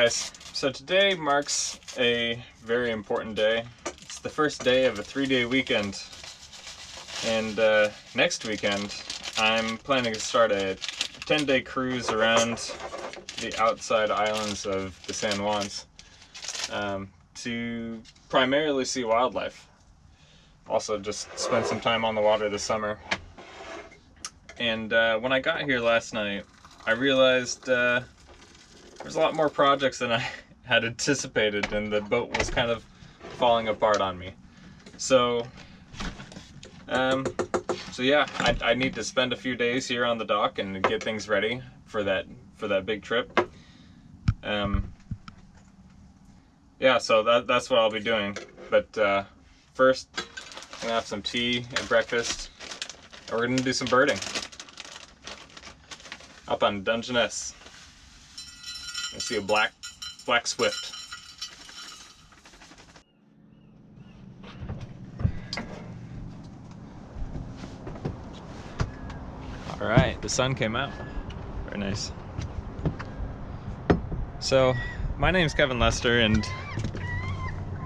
guys, so today marks a very important day. It's the first day of a 3-day weekend, and next weekend I'm planning to start a 10-day cruise around the outside islands of the San Juans to primarily see wildlife. Also just spend some time on the water this summer. And when I got here last night, I realized there's a lot more projects than I had anticipated, and the boat was kind of falling apart on me. So yeah, I need to spend a few days here on the dock and get things ready for that big trip. Yeah, so that's what I'll be doing. But first, I'm gonna have some tea and breakfast, and we're gonna do some birding up on Dungeness. I see a black swift. All right, the sun came out. Very nice. So, my name's Kevin Lester, and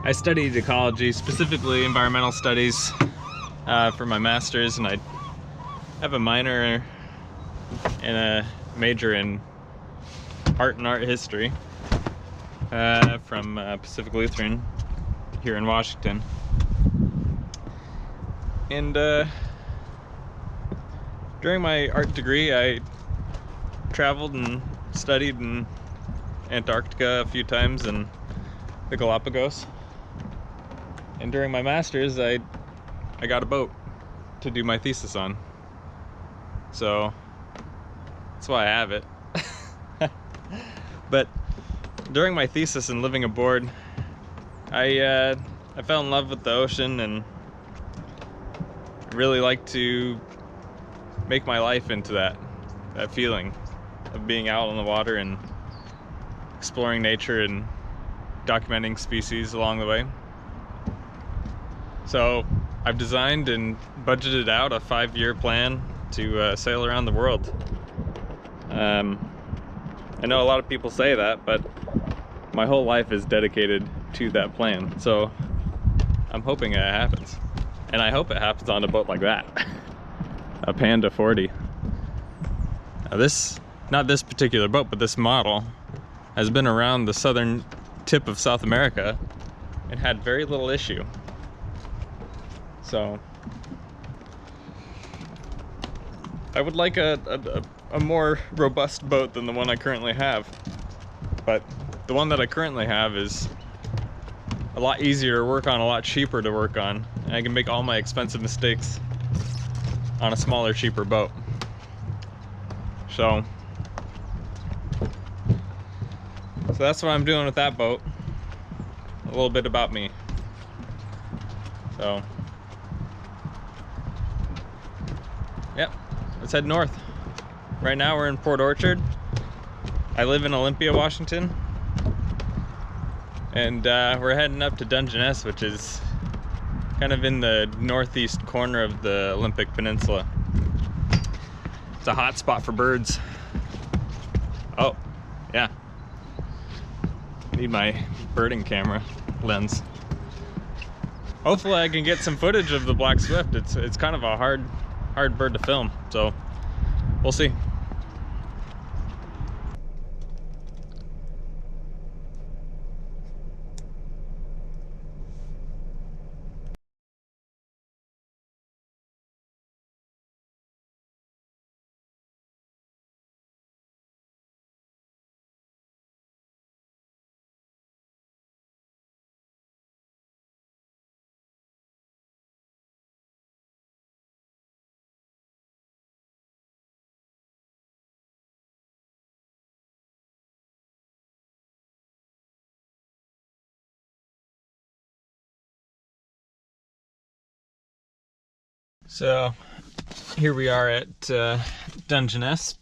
I studied ecology, specifically environmental studies, for my master's, and I have a minor and a major in art and art history from Pacific Lutheran here in Washington. And during my art degree, I traveled and studied in Antarctica a few times and the Galapagos. And during my master's, I got a boat to do my thesis on. So that's why I have it. But during my thesis and living aboard, I fell in love with the ocean and really like to make my life into that feeling of being out on the water and exploring nature and documenting species along the way. So I've designed and budgeted out a 5-year plan to sail around the world. I know a lot of people say that, but my whole life is dedicated to that plan. So I'm hoping it happens. And I hope it happens on a boat like that. A Panda 40. Now not this particular boat, but this model has been around the southern tip of South America and had very little issue. So I would like a more robust boat than the one I currently have. But the one that I currently have is a lot easier to work on, a lot cheaper to work on, and I can make all my expensive mistakes on a smaller, cheaper boat. So that's what I'm doing with that boat. A little bit about me. So yep, let's head north. Right now we're in Port Orchard. I live in Olympia, Washington. And we're heading up to Dungeness, which is kind of in the northeast corner of the Olympic Peninsula. It's a hot spot for birds. Oh, yeah. Need my birding camera lens. Hopefully I can get some footage of the black swift. It's kind of a hard bird to film, so we'll see. So here we are at Dungeness.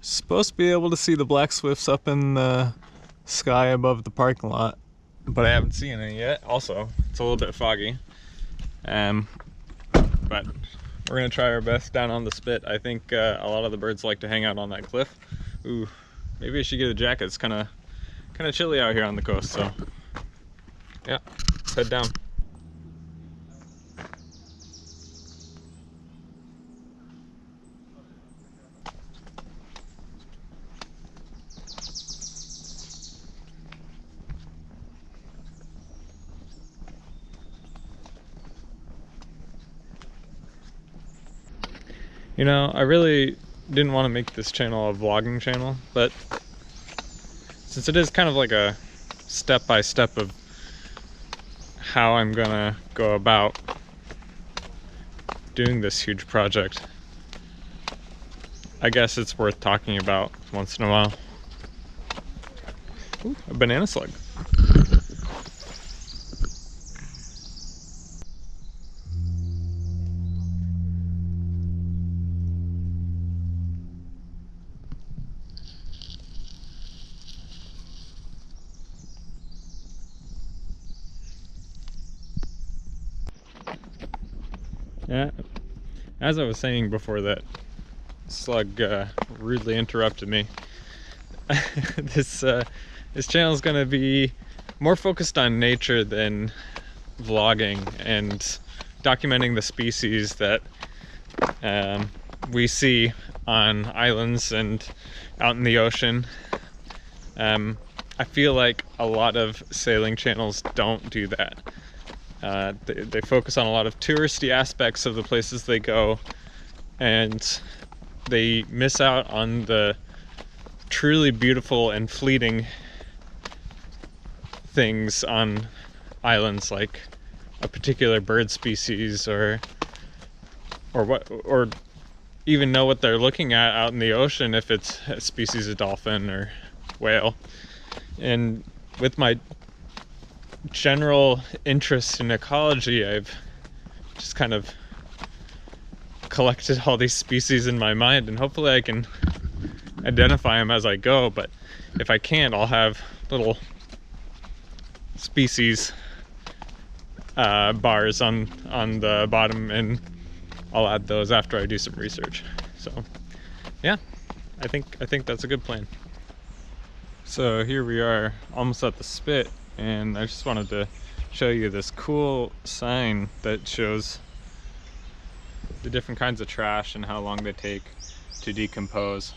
Supposed to be able to see the black swifts up in the sky above the parking lot, but I haven't seen any yet. Also, it's a little bit foggy, but We're gonna try our best down on the spit. I think a lot of the birds like to hang out on that cliff. Ooh, maybe I should get a jacket. It's kind of chilly out here on the coast, so yeah, let's head down. You know, I really didn't want to make this channel a vlogging channel, but since it is kind of like a step-by-step of how I'm gonna go about doing this huge project, I guess it's worth talking about once in a while. Ooh, a banana slug. Yeah, as I was saying before that slug rudely interrupted me, this channel is going to be more focused on nature than vlogging and documenting the species that we see on islands and out in the ocean. I feel like a lot of sailing channels don't do that. They focus on a lot of touristy aspects of the places they go, and they miss out on the truly beautiful and fleeting things on islands, like a particular bird species or even know what they're looking at out in the ocean, if it's a species of dolphin or whale. And with my general interest in ecology, I've just kind of collected all these species in my mind, and hopefully I can identify them as I go. But if I can't, I'll have little species bars on the bottom, and I'll add those after I do some research. So yeah, I think that's a good plan. So here we are, almost at the spit, and I just wanted to show you this cool sign that shows the different kinds of trash and how long they take to decompose.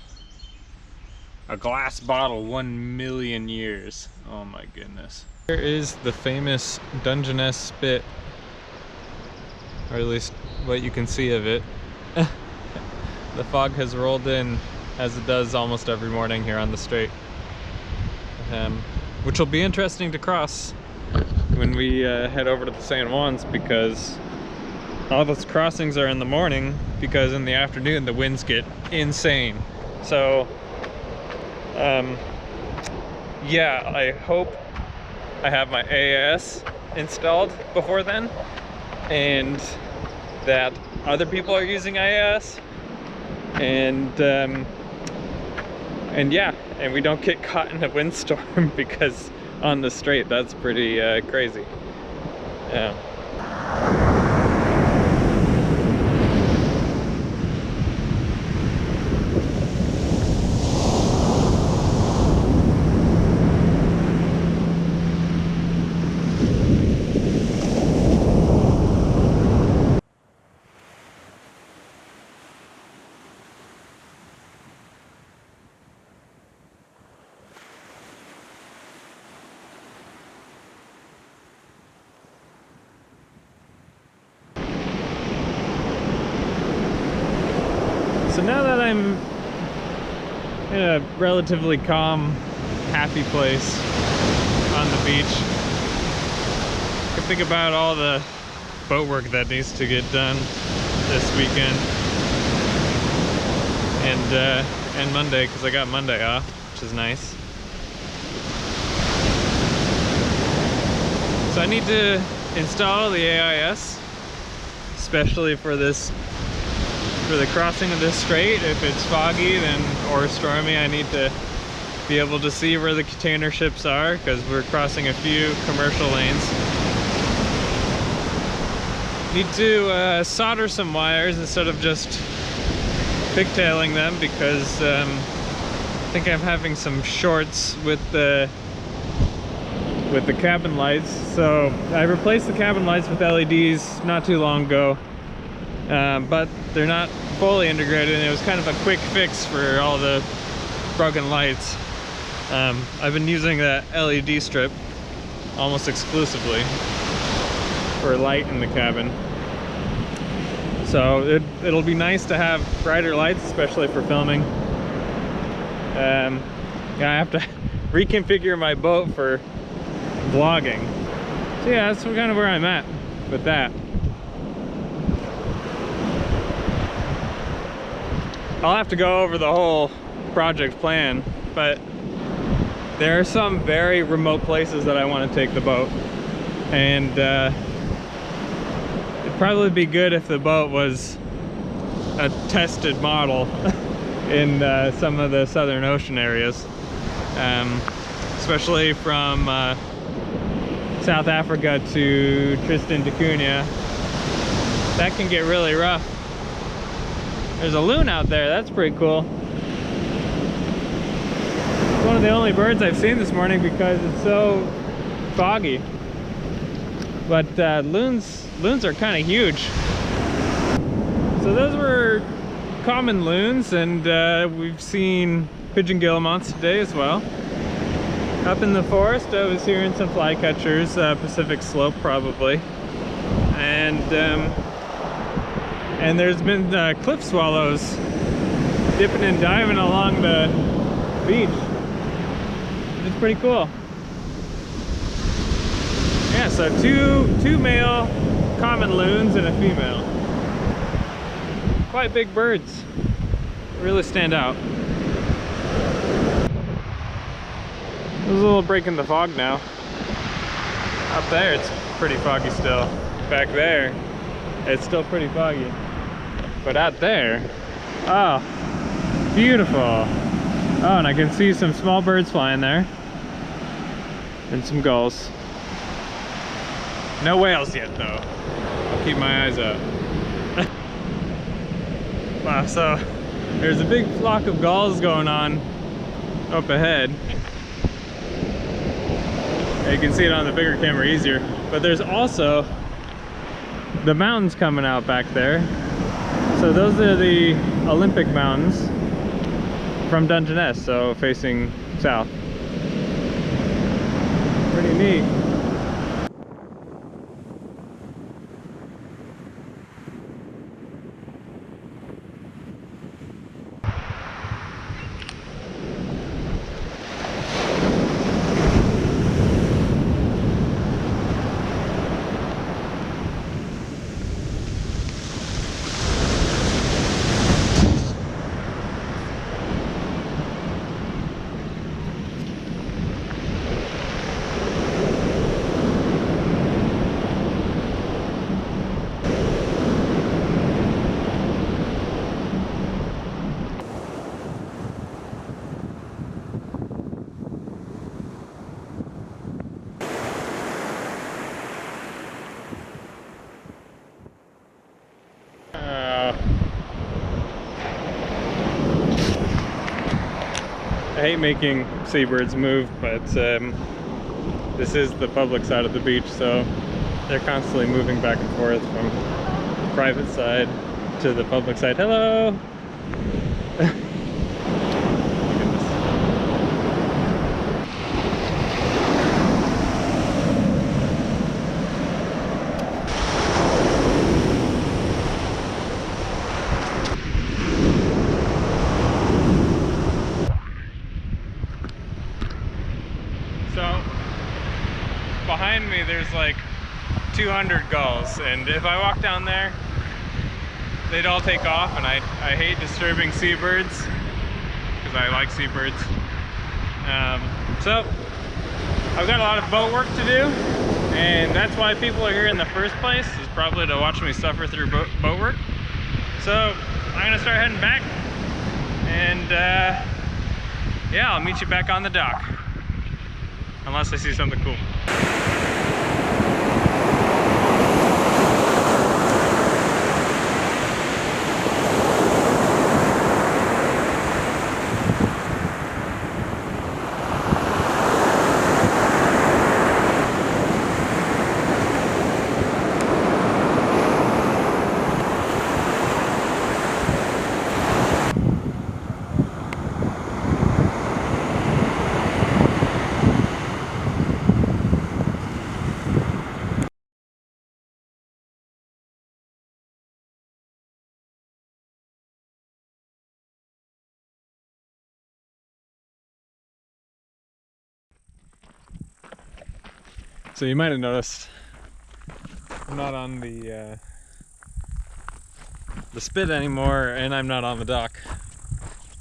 A glass bottle, 1 million years. Oh my goodness. Here is the famous Dungeness spit, or at least what you can see of it. The fog has rolled in, as it does almost every morning here on the strait. Which will be interesting to cross when we head over to the San Juans, because all those crossings are in the morning, because in the afternoon the winds get insane. So yeah, I hope I have my AIS installed before then, and that other people are using AIS, and yeah, and we don't get caught in a windstorm, because on the strait that's pretty crazy. Yeah. So now that I'm in a relatively calm, happy place on the beach, I can think about all the boat work that needs to get done this weekend and Monday, because I got Monday off, which is nice. So I need to install the AIS, especially for the crossing of this strait. If it's foggy or stormy, I need to be able to see where the container ships are, because we're crossing a few commercial lanes. Need to solder some wires instead of just pigtailing them, because I think I'm having some shorts with the cabin lights. So I replaced the cabin lights with LEDs not too long ago, but they're not fully integrated, and it was kind of a quick fix for all the broken lights. I've been using that LED strip almost exclusively for light in the cabin. So it'll be nice to have brighter lights, especially for filming. I have to reconfigure my boat for vlogging. So yeah, that's kind of where I'm at with that. I'll have to go over the whole project plan, but there are some very remote places that I want to take the boat, and it'd probably be good if the boat was a tested model in some of the Southern Ocean areas, especially from South Africa to Tristan da Cunha. That can get really rough. There's a loon out there, that's pretty cool. It's one of the only birds I've seen this morning because it's so foggy. But loons are kind of huge. So those were common loons, and we've seen pigeon guillemots today as well. Up in the forest, I was hearing some flycatchers, Pacific Slope probably, and there's been cliff swallows dipping and diving along the beach. It's pretty cool. Yeah, so two male common loons and a female. Quite big birds. Really stand out. There's a little break in the fog now. Up there it's pretty foggy still. Back there it's still pretty foggy. But out there, oh, beautiful. Oh, and I can see some small birds flying there. And some gulls. No whales yet though. I'll keep my eyes out. Wow, so there's a big flock of gulls going on up ahead. You can see it on the bigger camera easier. But there's also the mountains coming out back there. So those are the Olympic Mountains from Dungeness, so facing south. Pretty neat. I hate making seabirds move, but this is the public side of the beach, so they're constantly moving back and forth from the private side to the public side. Hello! Behind me there's like 200 gulls, and if I walk down there they'd all take off, and I hate disturbing seabirds because I like seabirds. So I've got a lot of boat work to do, and that's why people are here in the first place, is probably to watch me suffer through boat work. So I'm gonna start heading back, and yeah, I'll meet you back on the dock unless I see something cool. So you might have noticed I'm not on the spit anymore, and I'm not on the dock.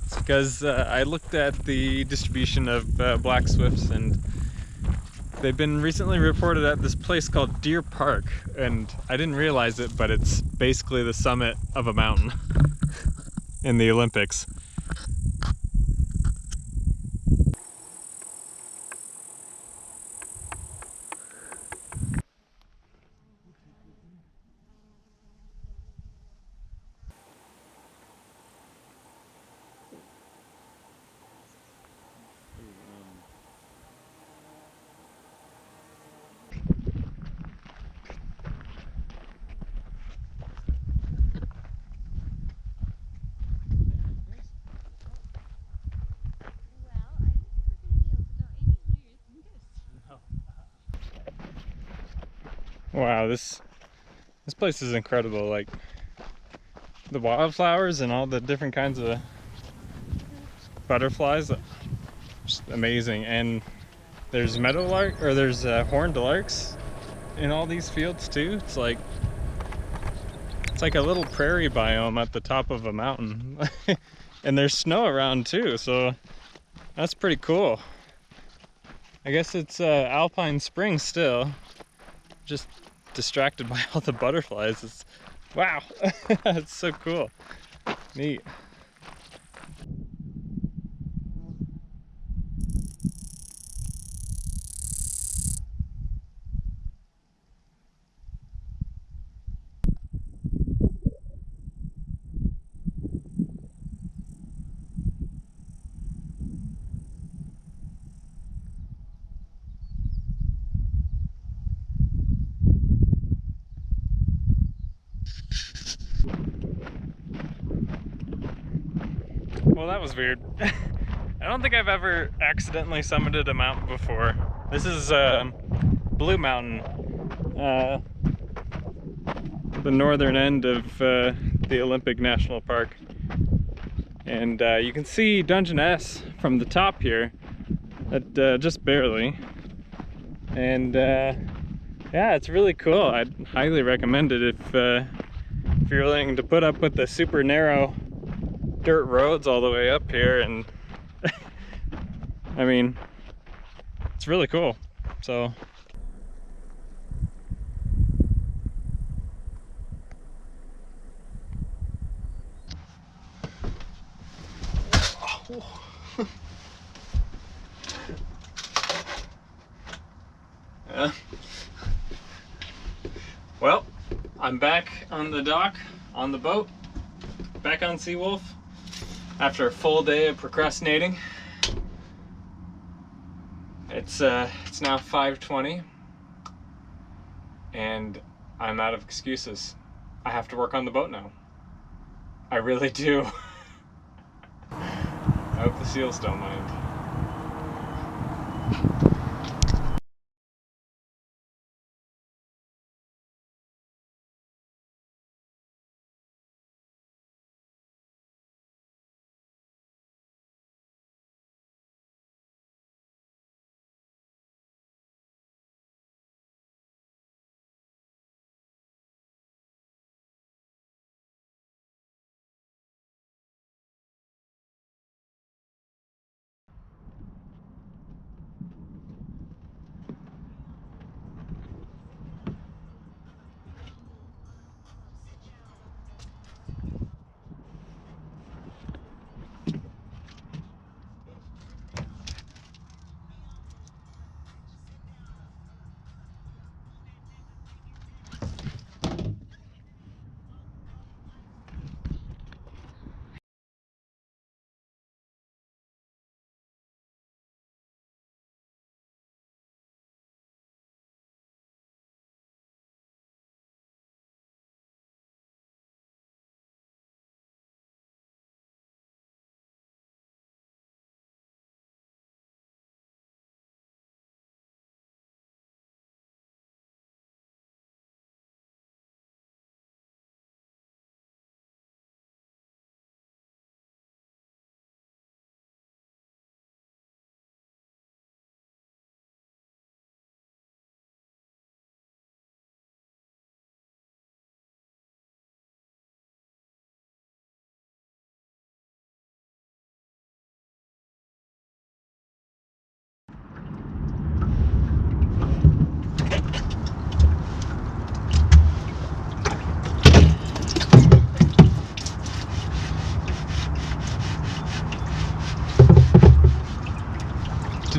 It's because I looked at the distribution of black swifts, and they've been recently reported at this place called Deer Park, and I didn't realize it, but it's basically the summit of a mountain in the Olympics. Wow, this place is incredible. Like the wildflowers and all the different kinds of butterflies, just amazing. And there's meadowlark, or there's horned larks in all these fields too. It's like a little prairie biome at the top of a mountain. And there's snow around too, so that's pretty cool. I guess it's alpine spring still, just distracted by all the butterflies. It's wow. It's so cool. Neat. Well, that was weird. I don't think I've ever accidentally summited a mountain before. This is Blue Mountain, the northern end of the Olympic National Park. And you can see Dungeness from the top here, at, just barely. And yeah, it's really cool. I'd highly recommend it if you're willing to put up with the super narrow dirt roads all the way up here. And I mean, it's really cool. So yeah. Well, I'm back on the dock, on the boat, back on Seawolf after a full day of procrastinating. It's now 5:20 and I'm out of excuses. I have to work on the boat now. I really do. I hope the seals don't mind.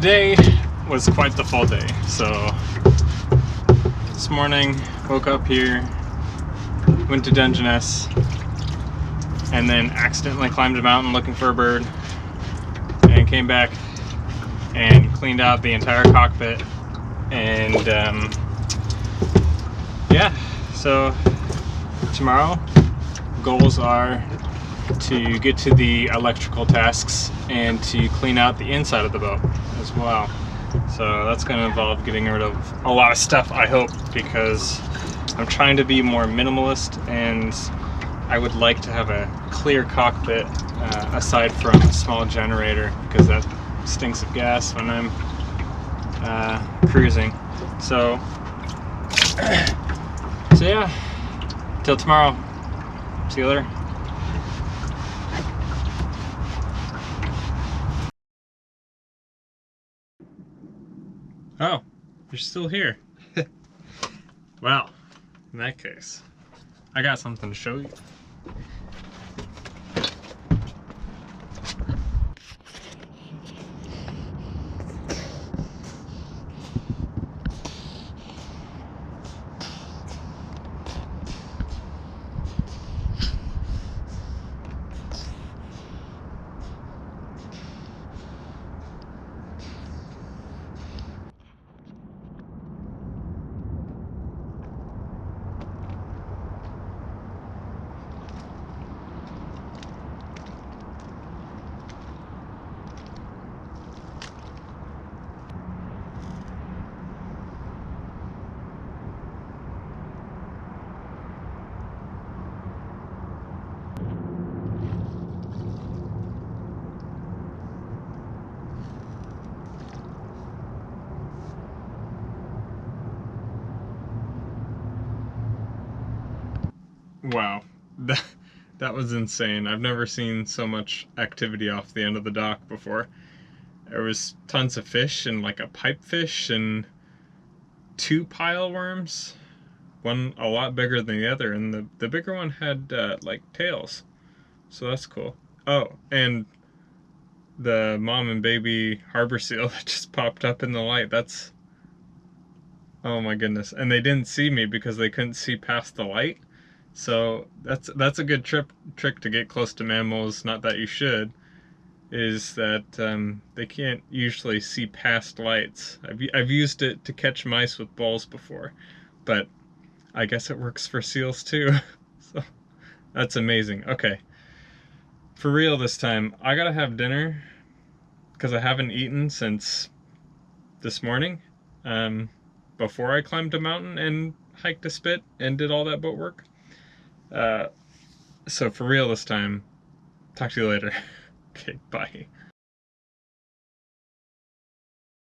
Today was quite the full day. So this morning, woke up here, went to Dungeness, and then accidentally climbed a mountain looking for a bird, and came back and cleaned out the entire cockpit. And yeah, so tomorrow goals are to get to the electrical tasks and to clean out the inside of the boat as well. So that's going to involve getting rid of a lot of stuff, I hope, because I'm trying to be more minimalist, and I would like to have a clear cockpit aside from a small generator, because that stinks of gas when I'm cruising. So yeah, till tomorrow. See you later. Oh, you're still here. Well, in that case, I got something to show you. Wow, that was insane. I've never seen so much activity off the end of the dock before. There was tons of fish, and like a pipefish and 2 pile worms. One a lot bigger than the other, and the bigger one had like tails, so that's cool. Oh, and the mom and baby harbor seal that just popped up in the light. That's, oh my goodness. And they didn't see me because they couldn't see past the light. So that's a good trick to get close to mammals. Not that you should. Is that they can't usually see past lights. I've used it to catch mice with balls before, but I guess it works for seals too. So that's amazing. Okay, for real this time, I gotta have dinner because I haven't eaten since this morning, before I climbed a mountain and hiked a spit and did all that boat work. So for real this time, talk to you later. Okay, bye.